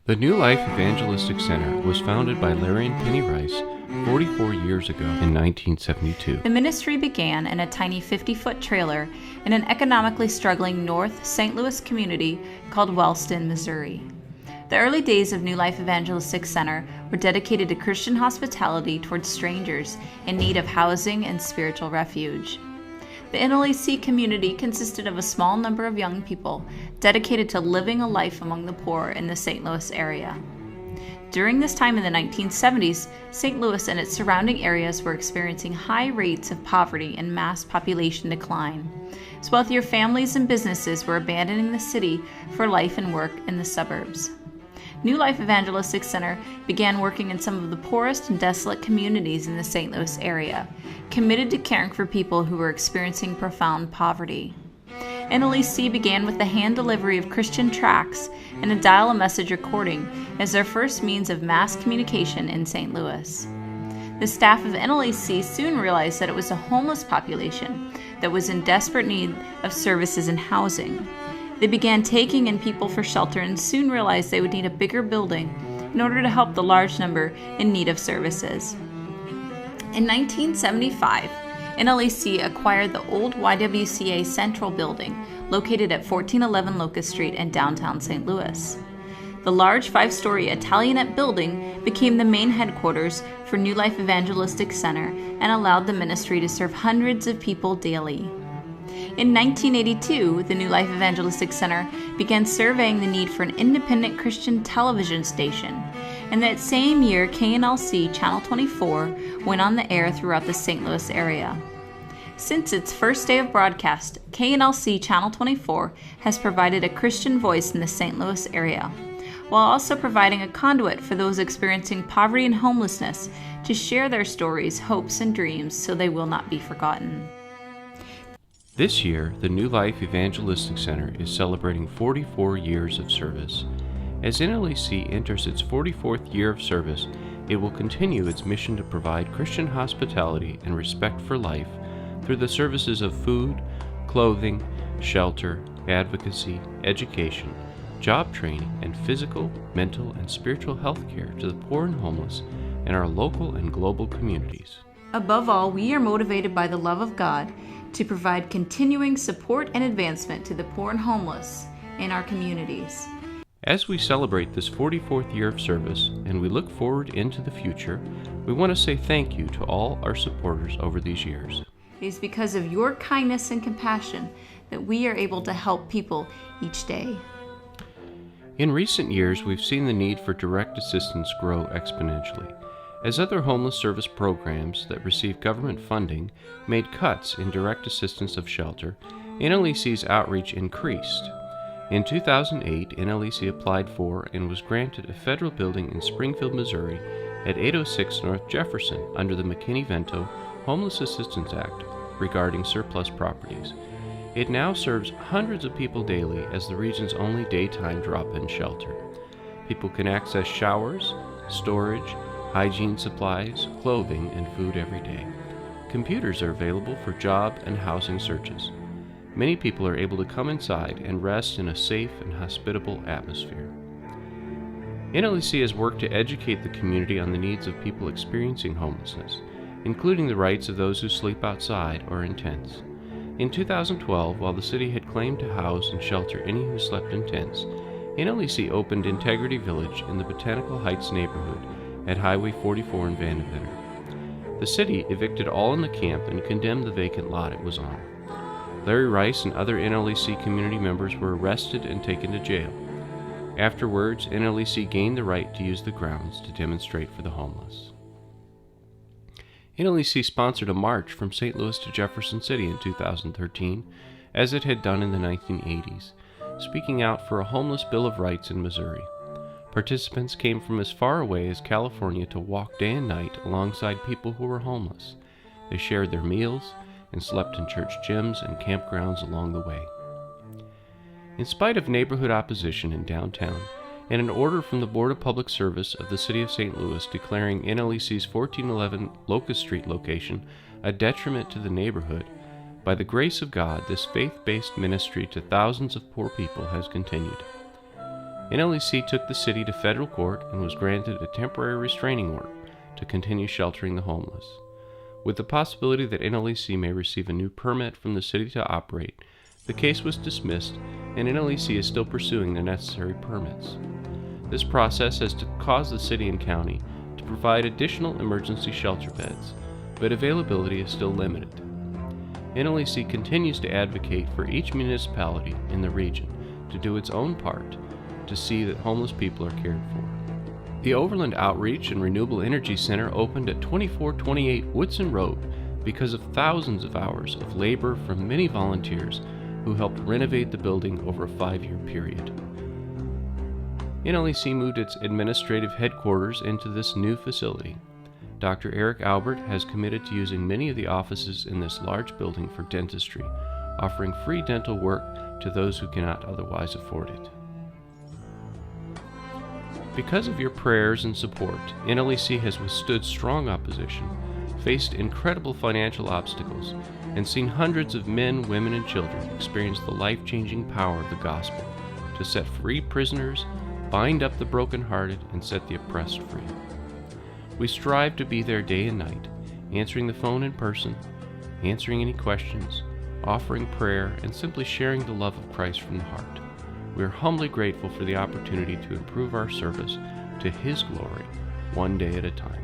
The New Life Evangelistic Center was founded by Larry and Penny Rice 44 years ago in 1972. The ministry began in a tiny 50-foot trailer in an economically struggling North St. Louis community called Wellston, Missouri. The early days of New Life Evangelistic Center were dedicated to Christian hospitality towards strangers in need of housing and spiritual refuge. The NLEC community consisted of a small number of young people dedicated to living a life among the poor in the St. Louis area. During this time in the 1970s, St. Louis and its surrounding areas were experiencing high rates of poverty and mass population decline, as wealthier families and businesses were abandoning the city for life and work in the suburbs. New Life Evangelistic Center began working in some of the poorest and desolate communities in the St. Louis area, committed to caring for people who were experiencing profound poverty. NLEC began with the hand delivery of Christian tracts and a dial-a-message recording as their first means of mass communication in St. Louis. The staff of NLEC soon realized that it was a homeless population that was in desperate need of services and housing. They began taking in people for shelter and soon realized they would need a bigger building in order to help the large number in need of services. In 1975, NLEC acquired the old YWCA Central building located at 1411 Locust Street in downtown St. Louis. The large 5-story Italianate building became the main headquarters for New Life Evangelistic Center and allowed the ministry to serve hundreds of people daily. In 1982, the New Life Evangelistic Center began surveying the need for an independent Christian television station, and that same year KNLC Channel 24 went on the air throughout the St. Louis area. Since its first day of broadcast, KNLC Channel 24 has provided a Christian voice in the St. Louis area, while also providing a conduit for those experiencing poverty and homelessness to share their stories, hopes, and dreams so they will not be forgotten. This year, the New Life Evangelistic Center is celebrating 44 years of service. As NLEC enters its 44th year of service, it will continue its mission to provide Christian hospitality and respect for life through the services of food, clothing, shelter, advocacy, education, job training, and physical, mental, and spiritual health care to the poor and homeless in our local and global communities. Above all, we are motivated by the love of God to provide continuing support and advancement to the poor and homeless in our communities. As we celebrate this 44th year of service and we look forward into the future, we want to say thank you to all our supporters over these years. It is because of your kindness and compassion that we are able to help people each day. In recent years, we've seen the need for direct assistance grow exponentially. As other homeless service programs that receive government funding made cuts in direct assistance of shelter, NLEC's outreach increased. In 2008, NLEC applied for and was granted a federal building in Springfield, Missouri at 806 North Jefferson under the McKinney-Vento Homeless Assistance Act regarding surplus properties. It now serves hundreds of people daily as the region's only daytime drop-in shelter. People can access showers, storage, hygiene supplies, clothing, and food every day. Computers are available for job and housing searches. Many people are able to come inside and rest in a safe and hospitable atmosphere. NLEC has worked to educate the community on the needs of people experiencing homelessness, including the rights of those who sleep outside or in tents. In 2012, while the city had claimed to house and shelter any who slept in tents, NLEC opened Integrity Village in the Botanical Heights neighborhood at Highway 44 in Vandevetter. The city evicted all in the camp and condemned the vacant lot it was on. Larry Rice and other NLEC community members were arrested and taken to jail. Afterwards, NLEC gained the right to use the grounds to demonstrate for the homeless. NLEC sponsored a march from St. Louis to Jefferson City in 2013, as it had done in the 1980s, speaking out for a homeless Bill of Rights in Missouri. Participants came from as far away as California to walk day and night alongside people who were homeless. They shared their meals and slept in church gyms and campgrounds along the way. In spite of neighborhood opposition in downtown, and an order from the Board of Public Service of the City of St. Louis declaring NLEC's 1411 Locust Street location a detriment to the neighborhood, by the grace of God, this faith-based ministry to thousands of poor people has continued. NLEC took the city to federal court and was granted a temporary restraining order to continue sheltering the homeless. With the possibility that NLEC may receive a new permit from the city to operate, the case was dismissed and NLEC is still pursuing the necessary permits. This process has caused the city and county to provide additional emergency shelter beds, but availability is still limited. NLEC continues to advocate for each municipality in the region to do its own part to see that homeless people are cared for. The Overland Outreach and Renewable Energy Center opened at 2428 Woodson Road because of thousands of hours of labor from many volunteers who helped renovate the building over a 5-year period. NLEC moved its administrative headquarters into this new facility. Dr. Eric Albert has committed to using many of the offices in this large building for dentistry, offering free dental work to those who cannot otherwise afford it. Because of your prayers and support, NLEC has withstood strong opposition, faced incredible financial obstacles, and seen hundreds of men, women, and children experience the life-changing power of the gospel to set free prisoners, bind up the brokenhearted, and set the oppressed free. We strive to be there day and night, answering the phone in person, answering any questions, offering prayer, and simply sharing the love of Christ from the heart. We are humbly grateful for the opportunity to improve our service to His glory, one day at a time.